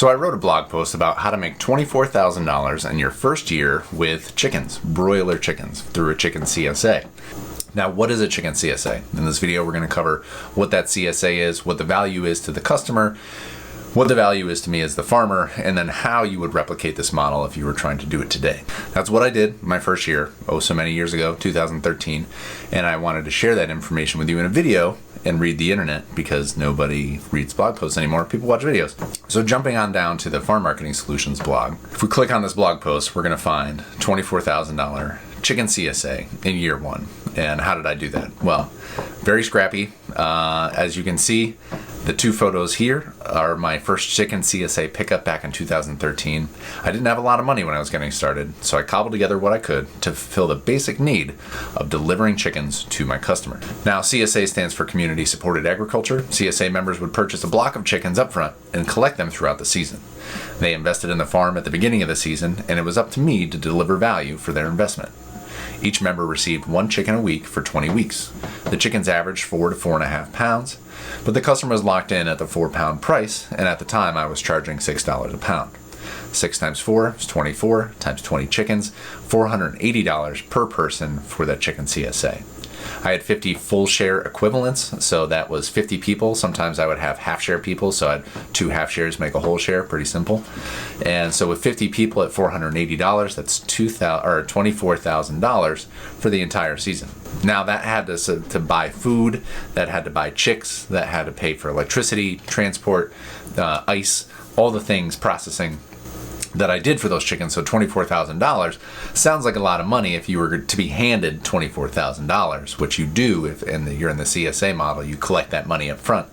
So I wrote a blog post about how to make $24,000 in your first year with chickens, broiler chickens, through a chicken CSA. Now, what is a chicken CSA? In this video, we're going to cover what that CSA is, what the value is to the customer, what the value is to me as the farmer, and then how you would replicate this model if you were trying to do it today. That's what I did my first year, so many years ago, 2013, and I wanted to share that information with you in a video and read the internet because nobody reads blog posts anymore. People watch videos. So jumping on down to the Farm Marketing Solutions blog, if we click on this blog post, we're going to find $24,000 chicken CSA in year one. And how did I do that? Well, very scrappy. As you can see, the two photos here are my first chicken CSA pickup back in 2013. I didn't have a lot of money when I was getting started, so I cobbled together what I could to fulfill the basic need of delivering chickens to my customer. Now, CSA stands for Community Supported Agriculture. CSA members would purchase a block of chickens up front and collect them throughout the season. They invested in the farm at the beginning of the season, and it was up to me to deliver value for their investment. Each member received one chicken a week for 20 weeks. The chickens averaged 4 to 4.5 pounds, but the customer was locked in at the 4-pound price, and at the time I was charging $6 a pound. 6 times 4 is 24, times 20 chickens, $480 per person for that chicken CSA. I had 50 full share equivalents, so that was 50 people. Sometimes I would have half share people, so I'd 2 half shares make a whole share, pretty simple. And so with 50 people at $480, that's $24,000 for the entire season. Now that had to buy food, that had to buy chicks, that had to pay for electricity, transport, ice, all the things, processing that I did for those chickens. So $24,000 sounds like a lot of money if you were to be handed $24,000, which you do if you're in the CSA model, you collect that money up front.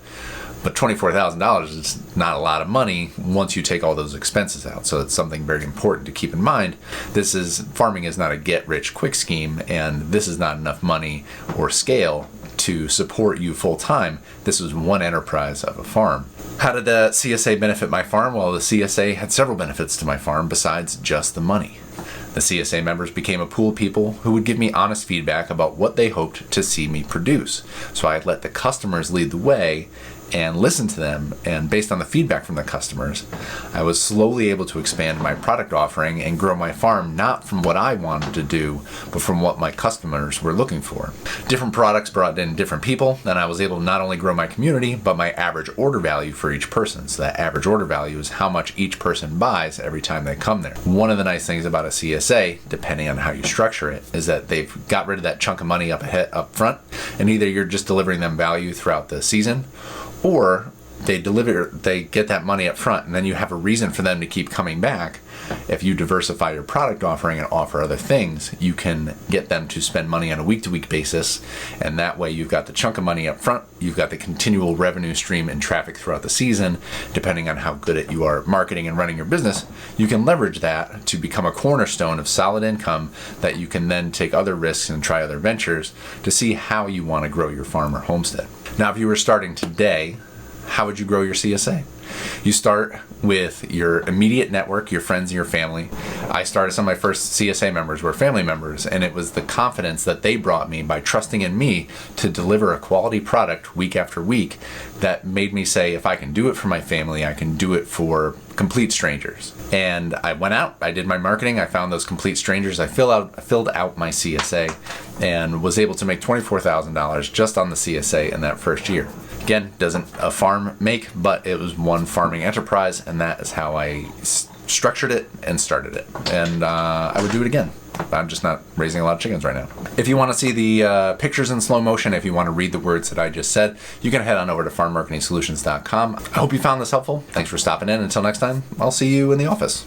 But $24,000 is not a lot of money once you take all those expenses out. So it's something very important to keep in mind. Farming is not a get-rich-quick scheme, and this is not enough money or scale to support you full time. This was one enterprise of a farm. How did the CSA benefit my farm? Well, the CSA had several benefits to my farm besides just the money. The CSA members became a pool of people who would give me honest feedback about what they hoped to see me produce. So I'd let the customers lead the way and listen to them, and based on the feedback from the customers, I was slowly able to expand my product offering and grow my farm not from what I wanted to do, but from what my customers were looking for. Different products brought in different people, and I was able to not only grow my community, but my average order value for each person. So that average order value is how much each person buys every time they come there. One of the nice things about a CSA, depending on how you structure it, is that they've got rid of that chunk of money up front, and either you're just delivering them value throughout the season, or they get that money up front, and then you have a reason for them to keep coming back. If you diversify your product offering and offer other things, you can get them to spend money on a week-to-week basis, and that way you've got the chunk of money up front, you've got the continual revenue stream and traffic throughout the season. Depending on how good at you are marketing and running your business, you can leverage that to become a cornerstone of solid income that you can then take other risks and try other ventures to see how you want to grow your farm or homestead. Now, if you were starting today, how would you grow your CSA? You start with your immediate network, your friends and your family. I started, some of my first CSA members were family members, and it was the confidence that they brought me by trusting in me to deliver a quality product week after week that made me say, if I can do it for my family, I can do it for complete strangers. And I went out, I did my marketing, I found those complete strangers, I filled out my CSA and was able to make $24,000 just on the CSA in that first year. Again, doesn't a farm make, but it was one farming enterprise, and that is how I structured it and started it. And I would do it again. I'm just not raising a lot of chickens right now. If you want to see the pictures in slow motion, if you want to read the words that I just said, you can head on over to farmmarketingsolutions.com. I hope you found this helpful. Thanks for stopping in. Until next time, I'll see you in the office.